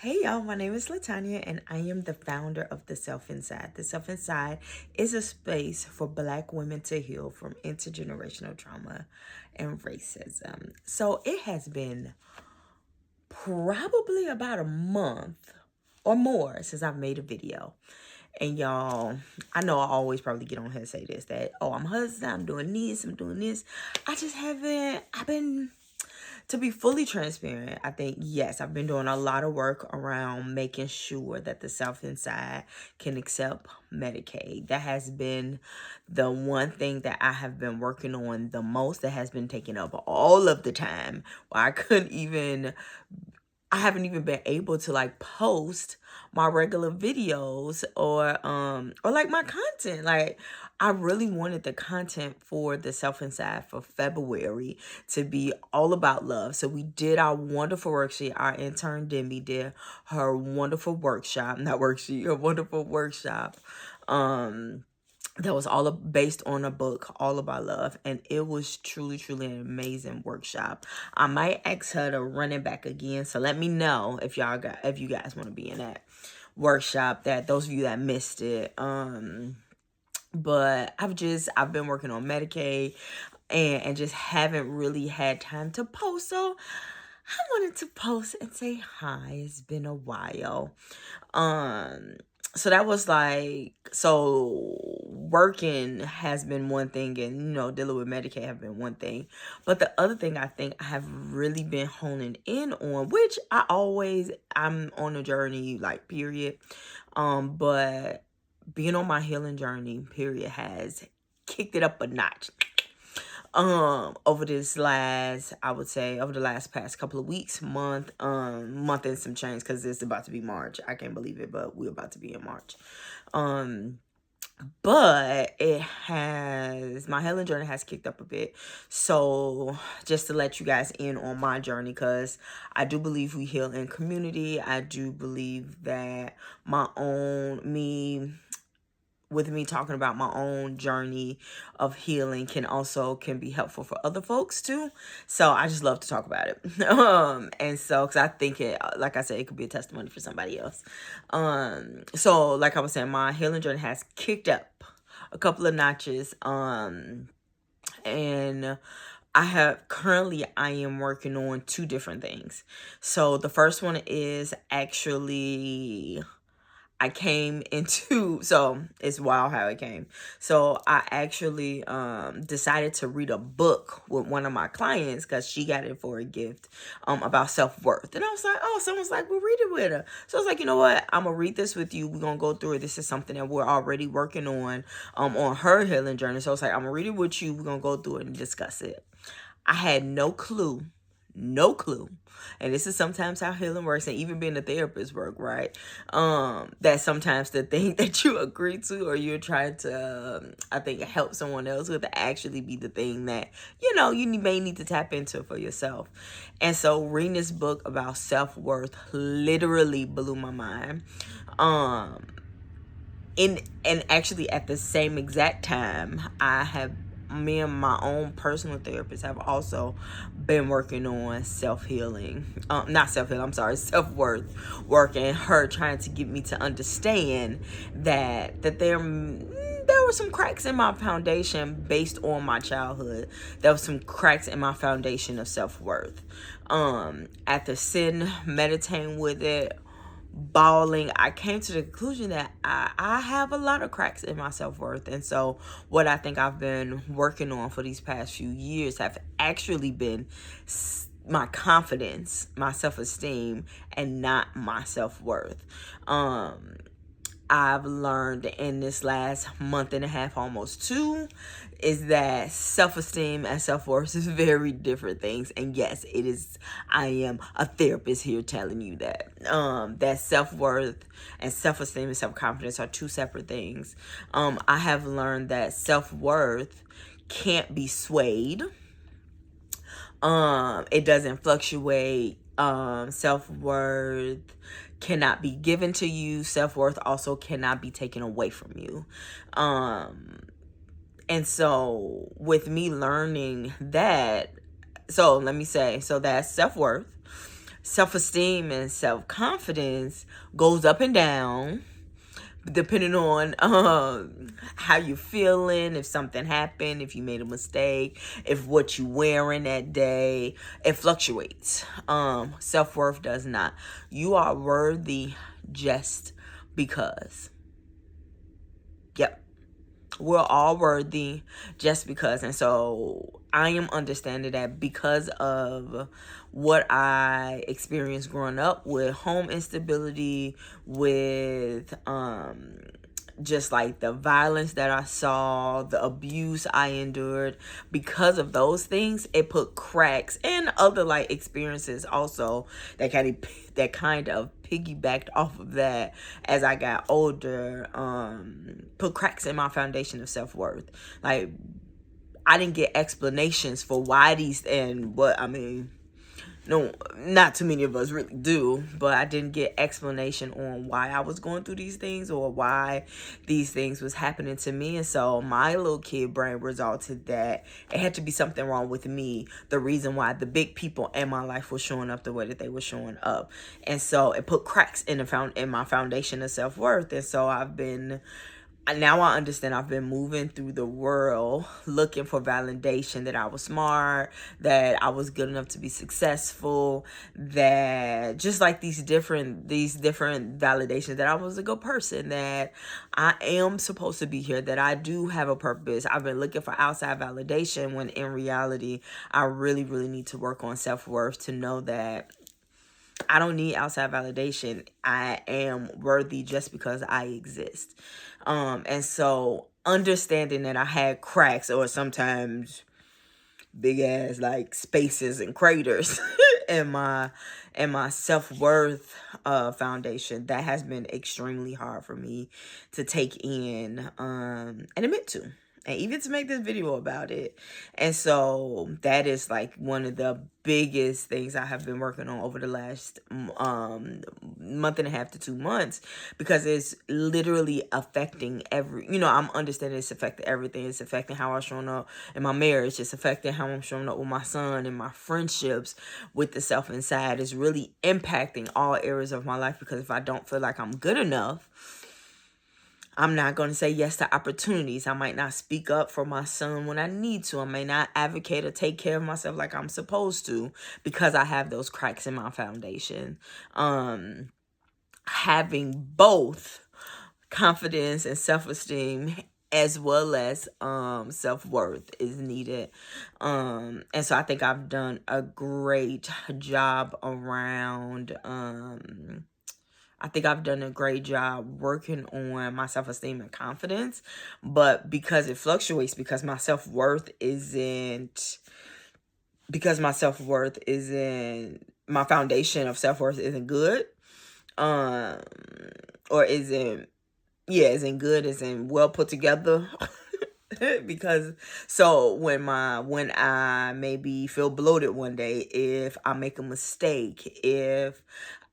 Hey y'all, my name is Latanya and I am the founder of The Self Inside. The Self Inside is a space for Black women to heal from intergenerational trauma and racism. So it has been probably about a month or more since I've made a video. And y'all, I know I always probably get on here and say this, that, oh, I'm hustling, I'm doing this, I'm doing this. I just haven't, to be fully transparent, I think, yes, I've been doing a lot of work around making sure that the Self Inside can accept Medicaid. That has been the one thing that I have been working on the most, that has been taking up all of the time. Where I haven't even been able to like post my regular videos or like my content. Like I really wanted the content for the Self Inside for February to be all about love. So we did our wonderful worksheet. Our intern Demi did her wonderful workshop, not worksheet, her wonderful workshop. That was based on a book, All About Love, and it was truly an amazing workshop. I might ask her to run it back again, so let me know if you guys want to be in that workshop, that those of you that missed it. But I've been working on Medicaid and just haven't really had time to post, so I wanted to post and say hi. It's been a while. So that was like, so working has been one thing, and dealing with Medicaid have been one thing, but the other thing I think I have really been honing in on, which I'm on a journey, like, period, but being on my healing journey, period, has kicked it up a notch over this last, I would say, over the last past couple of weeks, month and some change, because it's about to be March. I can't believe it, but we're about to be in March. But my healing journey has kicked up a bit. So just to let you guys in on my journey, because I do believe we heal in community. I do believe that with me talking about my own journey of healing can be helpful for other folks too. So I just love to talk about it. And so, because I think like I said, it could be a testimony for somebody else. So like I was saying, my healing journey has kicked up a couple of notches. And I am working on two different things. So the first one is actually, so it's wild how it came. So I actually decided to read a book with one of my clients, because she got it for a gift, about self-worth. And I was like, oh, someone's like, we'll read it with her. So I was like, you know what? I'm gonna read this with you. We're gonna go through it. This is something that we're already working on her healing journey. So I was like, I'm gonna read it with you. We're gonna go through it and discuss it. I had no clue. And this is sometimes how healing works, and even being a therapist work, right? That sometimes the thing that you agree to, or you're trying to, I think, help someone else with, to actually be the thing that, you may need to tap into for yourself. And so reading this book about self-worth literally blew my mind. And actually at the same exact time, me and my own personal therapist have also been working on self-healing. Not self-healing, I'm sorry, self-worth work, and her trying to get me to understand that there were some cracks in my foundation based on my childhood. There were some cracks in my foundation of self-worth. After sitting, meditating with it, bawling, I came to the conclusion that I have a lot of cracks in my self-worth. And so what I think I've been working on for these past few years have actually been my confidence, my self-esteem, and not my self-worth. I've learned in this last month and a half, almost two, is that self-esteem and self-worth is very different things. And yes, it is. I am a therapist here telling you that that self-worth and self-esteem and self-confidence are two separate things. I have learned that self-worth can't be swayed. It doesn't fluctuate. Self-worth cannot be given to you. Self-worth also cannot be taken away from you. And so with me learning that, so let me say, so that's self-worth. self-esteem and self-confidence goes up and down depending on how you're feeling, if something happened, if you made a mistake, if what you wearing that day. It fluctuates. Self-worth does not. You are worthy just because. Yep. We're all worthy just because. And so I am understanding that because of what I experienced growing up with home instability, with just like the violence that I saw, the abuse I endured, because of those things, it put cracks and other like experiences also that kind of piggybacked off of that as I got older, put cracks in my foundation of self-worth. Like, I didn't get explanations for why these, and what, I mean, no, not too many of us really do, but I didn't get explanation on why I was going through these things or why these things was happening to me. And so my little kid brain resulted that it had to be something wrong with me, the reason why the big people in my life were showing up the way that they were showing up. And so it put cracks in my foundation of self-worth. And so now I understand. I've been moving through the world looking for validation that I was smart, that I was good enough to be successful, that just like these different validations, that I was a good person, that I am supposed to be here, that I do have a purpose. I've been looking for outside validation when in reality, I really, really need to work on self-worth to know that I don't need outside validation. I am worthy just because I exist. And so understanding that I had cracks or sometimes big ass like spaces and craters in my self-worth foundation, that has been extremely hard for me to take in and admit to, and even to make this video about it. And so that is like one of the biggest things I have been working on over the last month and a half to 2 months, because it's literally affecting I'm understanding it's affecting everything. It's affecting how I'm showing up in my marriage. It's affecting how I'm showing up with my son and my friendships with the self inside. It's really impacting all areas of my life, because if I don't feel like I'm good enough, I'm not going to say yes to opportunities. I might not speak up for my son when I need to. I may not advocate or take care of myself like I'm supposed to, because I have those cracks in my foundation. Having both confidence and self-esteem as well as self-worth is needed. And so I think I've done a great job around working on my self-esteem and confidence. But because it fluctuates, because my self-worth isn't, my foundation of self-worth isn't good, or isn't good, isn't well put together. Because so when I maybe feel bloated one day, if I make a mistake, if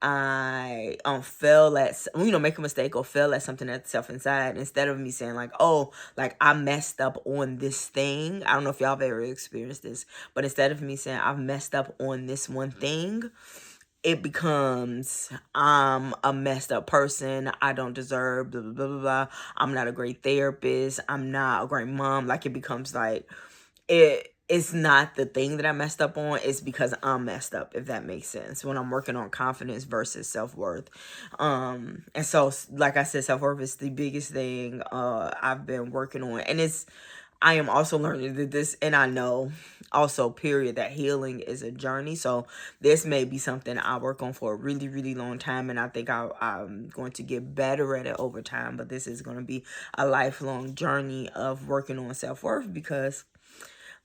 I fail at make a mistake or fail at something that's self inside, instead of me saying like, oh, like I messed up on this thing. I don't know if y'all have ever experienced this, but instead of me saying I've messed up on this one thing, it becomes I'm a messed up person. I don't deserve blah, blah, blah, blah, blah. I'm not a great therapist. I'm not a great mom. Like, it becomes like it's not the thing that I messed up on. It's because I'm messed up, if that makes sense, when I'm working on confidence versus self-worth. And so, like I said, self-worth is the biggest thing I've been working on. And I am also learning that this, and I know also, period, that healing is a journey. So this may be something I work on for a really, really long time. And I think I'm going to get better at it over time. But this is going to be a lifelong journey of working on self-worth, because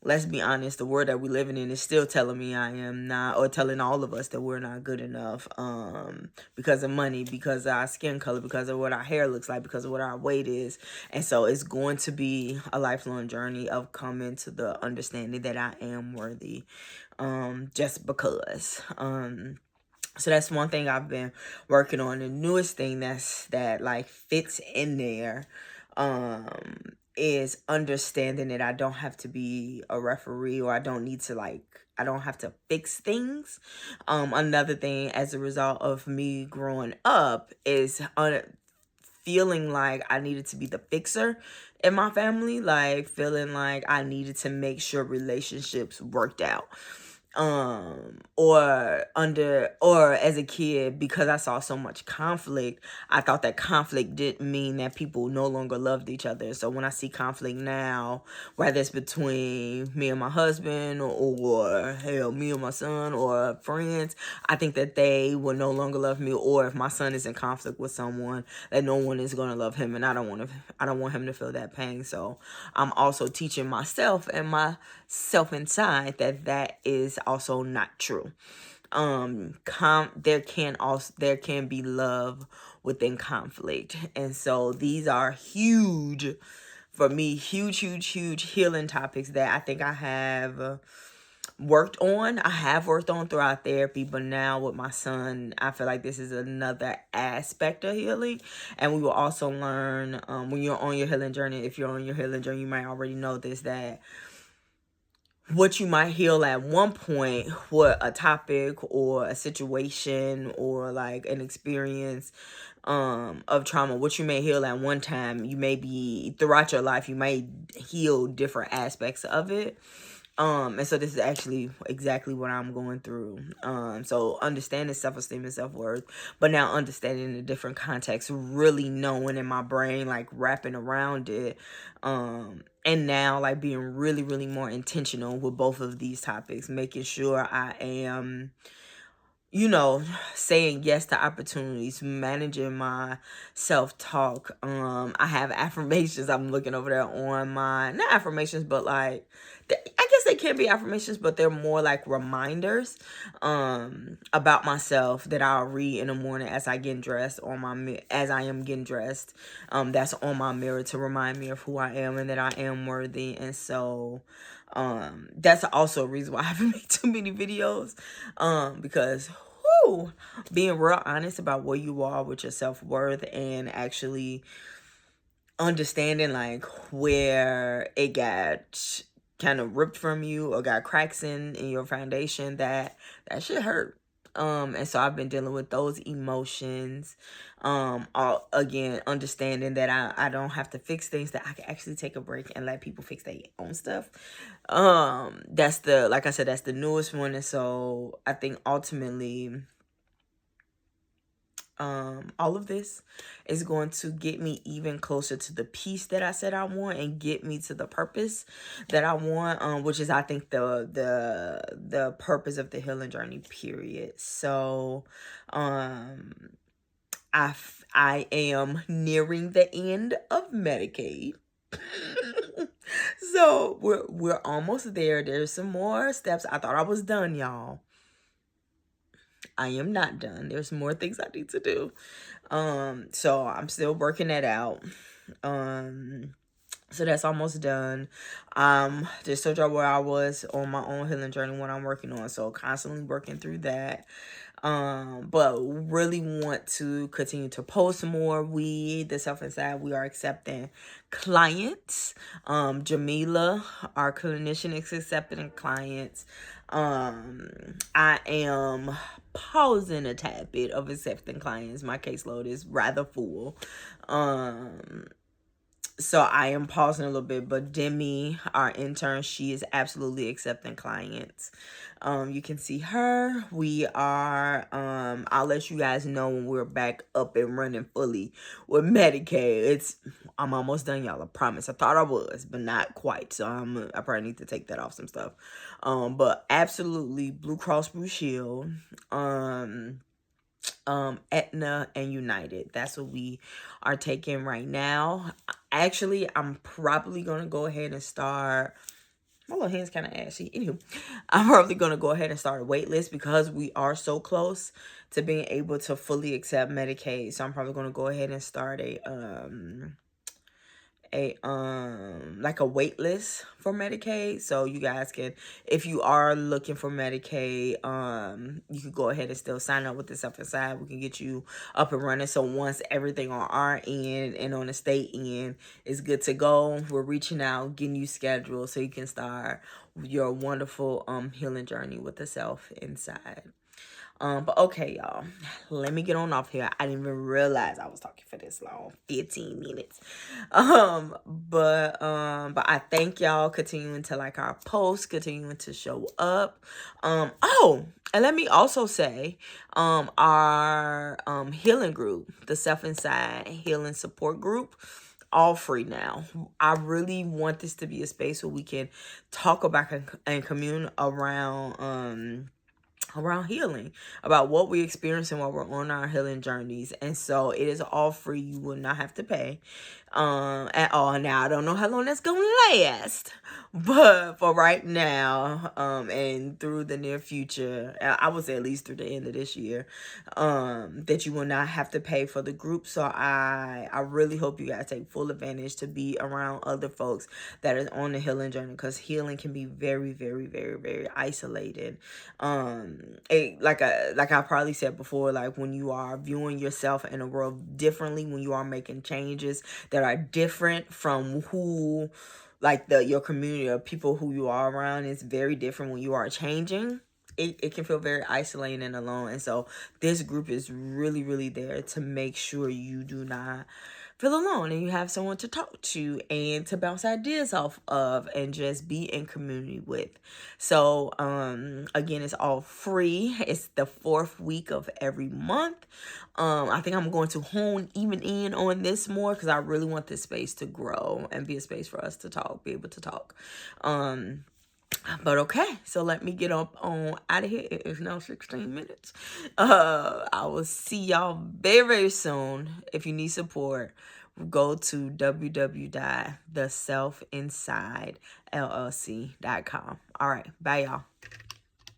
let's be honest, the world that we're living in is still telling me I am not, or telling all of us that we're not good enough, because of money, because of our skin color, because of what our hair looks like, because of what our weight is. And so it's going to be a lifelong journey of coming to the understanding that I am worthy, just because. So that's one thing I've been working on. The newest thing that like fits in there, is understanding that I don't have to be a referee, or I don't need to I don't have to fix things. Another thing as a result of me growing up is feeling like I needed to be the fixer in my family, like feeling like I needed to make sure relationships worked out. Or as a kid, because I saw so much conflict, I thought that conflict didn't mean that people no longer loved each other. So when I see conflict now, whether it's between me and my husband, or hell, me and my son, or friends, I think that they will no longer love me. Or if my son is in conflict with someone, that no one is going to love him, and I don't want him to feel that pain. So I'm also teaching myself and myself inside that is also not true. There can be love within conflict. And so these are huge for me, huge healing topics that I think I have worked on throughout therapy. But now with my son, I feel like this is another aspect of healing. And we will also learn, when you're on your healing journey, if you're on your healing journey, you might already know this, that what you might heal at one point, what a topic or a situation or like an experience of trauma, what you may heal at one time, you may be throughout your life, you may heal different aspects of it. And so this is actually exactly what I'm going through. So understanding self-esteem and self-worth, but now understanding the different contexts, really knowing in my brain, like wrapping around it. And now like being really more intentional with both of these topics, making sure I am, saying yes to opportunities, managing my self-talk. I have affirmations. I'm looking over there on my, not affirmations, but like, I guess they can be affirmations, but they're more like reminders, about myself that I'll read in the morning as I get dressed as I am getting dressed. That's on my mirror to remind me of who I am and that I am worthy. And so, that's also a reason why I haven't made too many videos, because being real honest about where you are with your self-worth, and actually understanding like where it got kind of ripped from you or got cracks in your foundation, that shit hurt. And so I've been dealing with those emotions. Again, understanding that I don't have to fix things, that I can actually take a break and let people fix their own stuff. That's like I said, that's the newest one. And so I think ultimately, all of this is going to get me even closer to the peace that I said I want, and get me to the purpose that I want, which is, I think, the purpose of the healing journey, period. So I am nearing the end of Medicaid. So we're almost there. There's some more steps. I thought I was done, y'all. I am not done. There's more things I need to do. So I'm still working that out. So that's almost done. Just told y'all where I was on my own healing journey, what I'm working on. So constantly working through that. But really want to continue to post more. The Self Inside, we are accepting clients. Jamila, our clinician, is accepting clients. I am pausing a tad bit of accepting clients. My caseload is rather full. So I am pausing a little bit, but Demi, our intern, she is absolutely accepting clients. You can see her. We are, I'll let you guys know when we're back up and running fully with Medicaid. I'm almost done, y'all. I promise. I thought I was, but not quite. So I probably need to take that off some stuff. But absolutely Blue Cross Blue Shield, Aetna, and United. That's what we are taking right now. Actually, I'm probably gonna go ahead and start. My little hand's kind of ashy. Anywho, I'm probably gonna go ahead and start a wait list, because we are so close to being able to fully accept Medicaid. So I'm probably gonna go ahead and start a like a wait list for Medicaid. So you guys can, if you are looking for Medicaid, you can go ahead and still sign up with the Self Inside. We can get you up and running. So once everything on our end and on the state end is good to go, we're reaching out, getting you scheduled so you can start your wonderful healing journey with the Self Inside. But okay, y'all, let me get on off here. I didn't even realize I was talking for this long, 15 minutes. But I thank y'all continuing to like our posts, continuing to show up. Oh, and let me also say, our healing group, the Self Inside Healing Support Group, all free now. I really want this to be a space where we can talk about and commune around healing, about what we experience and what we're on our healing journeys. And so it is all free. You will not have to pay at all. Now I don't know how long that's gonna last, but for right now, and through the near future, I would say at least through the end of this year, that you will not have to pay for the group. So I really hope you guys take full advantage to be around other folks that are on the healing journey, because healing can be very, very, very, very isolated. Like I probably said before, like when you are viewing yourself in the world differently, when you are making changes that are different from who, like your community or people who you are around, is very different. When you are changing, it can feel very isolating and alone. And so this group is really, really there to make sure you do not feel alone and you have someone to talk to and to bounce ideas off of and just be in community with. So again, it's all free. It's the 4th week of every month. I think I'm going to hone even in on this more, because I really want this space to grow and be a space for us to talk, be able to talk. But okay, so let me get up on out of here. It is now 16 minutes. I will see y'all very, very soon. If you need support, go to www.theselfinsidellc.com. All right, bye y'all.